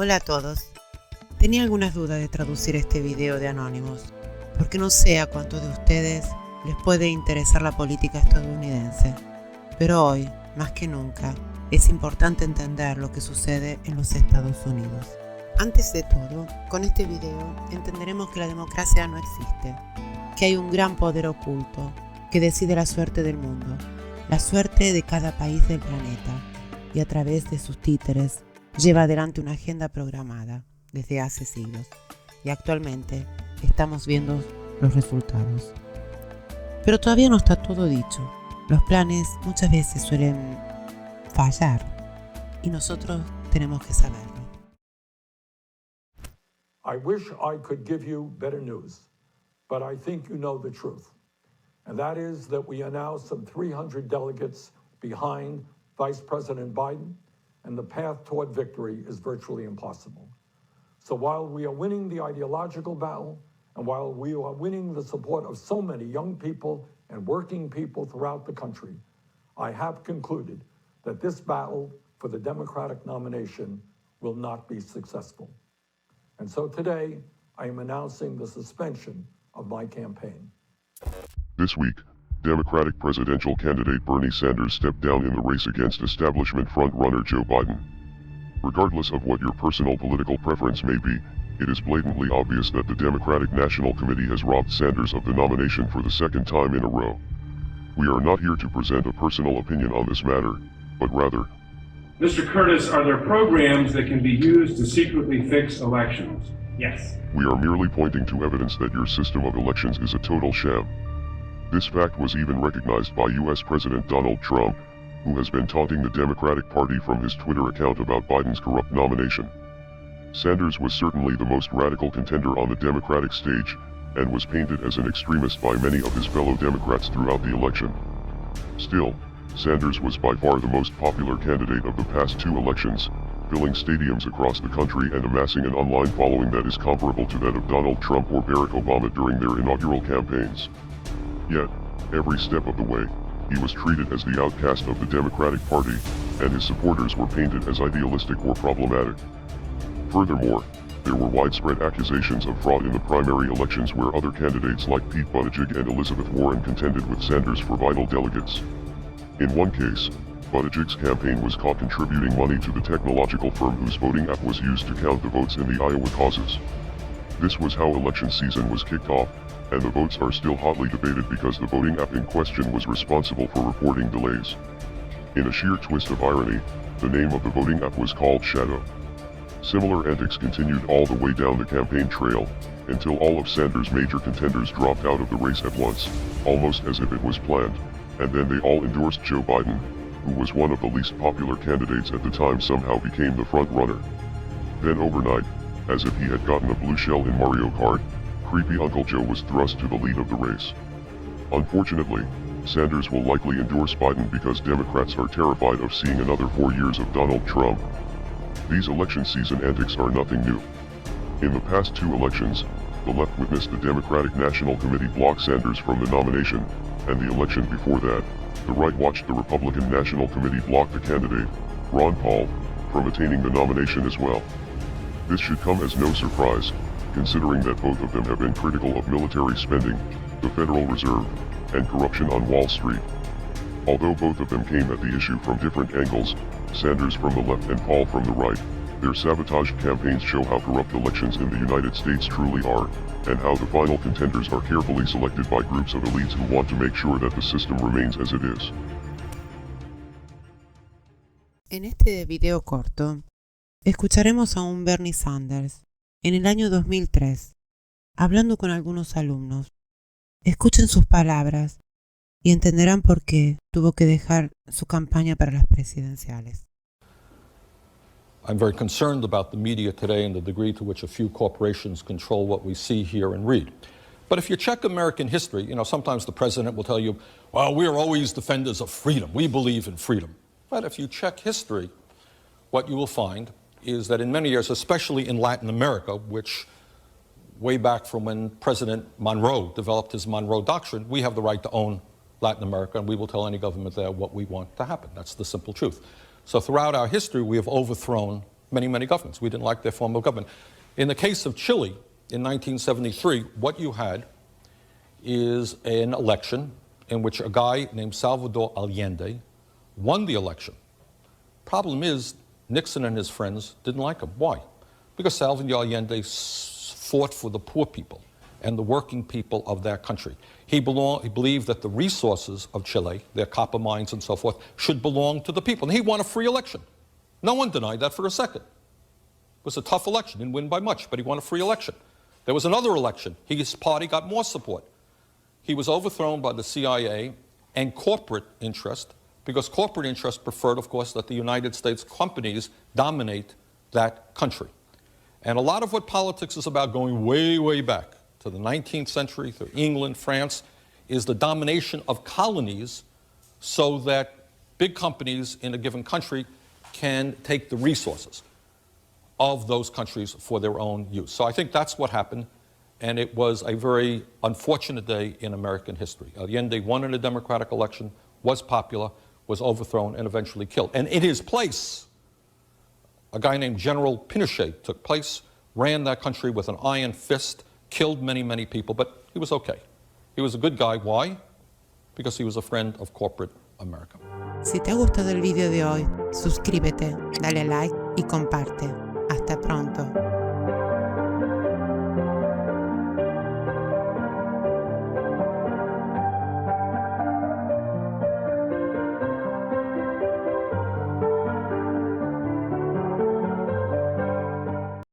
Hola a todos. Tenía algunas dudas de traducir este video de Anónimos, porque no sé a cuántos de ustedes les puede interesar la política estadounidense. Pero hoy, más que nunca, es importante entender lo que sucede en los Estados Unidos. Antes de todo, con este video entenderemos que la democracia no existe, que hay un gran poder oculto que decide la suerte del mundo, la suerte de cada país del planeta, y a través de sus títeres lleva adelante una agenda programada desde hace siglos, y actualmente estamos viendo los resultados. Pero todavía no está todo dicho. Los planes muchas veces suelen fallar, y nosotros tenemos que saberlo. I wish I could give you better news, but I think you know the truth. And that is that we are now some 300 delegates behind Vice President Biden, and the path toward victory is virtually impossible. So while we are winning the ideological battle, and while we are winning the support of so many young people and working people throughout the country, I have concluded that this battle for the Democratic nomination will not be successful. And so today, I am announcing the suspension of my campaign. This week, Democratic presidential candidate Bernie Sanders stepped down in the race against establishment frontrunner Joe Biden. Regardless of what your personal political preference may be, it is blatantly obvious that the Democratic National Committee has robbed Sanders of the nomination for the second time in a row. We are not here to present a personal opinion on this matter, but rather, Mr. Curtis, are there programs that can be used to secretly fix elections? Yes. we are merely pointing to evidence that your system of elections is a total sham. This fact was even recognized by U.S. President Donald Trump, who has been taunting the Democratic Party from his Twitter account about Biden's corrupt nomination. Sanders was certainly the most radical contender on the Democratic stage, and was painted as an extremist by many of his fellow Democrats throughout the election. Still, Sanders was by far the most popular candidate of the past two elections, filling stadiums across the country and amassing an online following that is comparable to that of Donald Trump or Barack Obama during their inaugural campaigns. Yet, every step of the way, he was treated as the outcast of the Democratic Party, and his supporters were painted as idealistic or problematic. Furthermore, there were widespread accusations of fraud in the primary elections where other candidates like Pete Buttigieg and Elizabeth Warren contended with Sanders for vital delegates. In one case, Buttigieg's campaign was caught contributing money to the technological firm whose voting app was used to count the votes in the Iowa caucus. This was how election season was kicked off, and the votes are still hotly debated because the voting app in question was responsible for reporting delays. In a sheer twist of irony, the name of the voting app was called Shadow. Similar antics continued all the way down the campaign trail, until all of Sanders' major contenders dropped out of the race at once, almost as if it was planned, and then they all endorsed Joe Biden, who was one of the least popular candidates at the time, somehow became the front runner. Then overnight, as if he had gotten a blue shell in Mario Kart, creepy Uncle Joe was thrust to the lead of the race. Unfortunately, Sanders will likely endorse Biden because Democrats are terrified of seeing another 4 years of Donald Trump. These election season antics are nothing new. In the past two elections, the left witnessed the Democratic National Committee block Sanders from the nomination, and the election before that, the right watched the Republican National Committee block the candidate, Ron Paul, from attaining the nomination as well. This should come as no surprise, considering that both of them have been critical of military spending, the Federal Reserve, and corruption on Wall Street. Although both of them came at the issue from different angles, Sanders from the left and Paul from the right, their sabotaged campaigns show how corrupt elections in the United States truly are, and how the final contenders are carefully selected by groups of elites who want to make sure that the system remains as it is. En este video corto, escucharemos a un Bernie Sanders en el año 2003, hablando con algunos alumnos. Escuchen sus palabras y entenderán por qué tuvo que dejar su campaña para las presidenciales. I'm very concerned about the media today and the degree to which a few corporations control what we see, hear, and read. But if you check American history, sometimes the president will tell you, well, we're always defenders of freedom. We believe in freedom. But if you check history, what you will find is that in many years, especially in Latin America, which way back from when President Monroe developed his Monroe Doctrine, we have the right to own Latin America, and we will tell any government there what we want to happen. That's the simple truth. So throughout our history, we have overthrown many, many governments. We didn't like their form of government. In the case of Chile in 1973, what you had is an election in which a guy named Salvador Allende won the election. Problem is, Nixon and his friends didn't like him. Why? Because Salvador Allende fought for the poor people and the working people of that country. He believed that the resources of Chile, their copper mines and so forth, should belong to the people. And he won a free election. No one denied that for a second. It was a tough election, didn't win by much, but he won a free election. There was another election. His party got more support. He was overthrown by the CIA and corporate interest, because corporate interest preferred, of course, that the United States companies dominate that country. And a lot of what politics is about, going way, way back to the 19th century, through England, France, is the domination of colonies so that big companies in a given country can take the resources of those countries for their own use. So I think that's what happened, and it was a very unfortunate day in American history. Allende won in a democratic election, was popular, was overthrown, and eventually killed. And in his place, a guy named General Pinochet took place, ran that country with an iron fist, killed many, many people, but he was okay. He was a good guy. Why? Because he was a friend of corporate America. Si te ha gustado el video de hoy, suscríbete, dale like y comparte. Hasta pronto.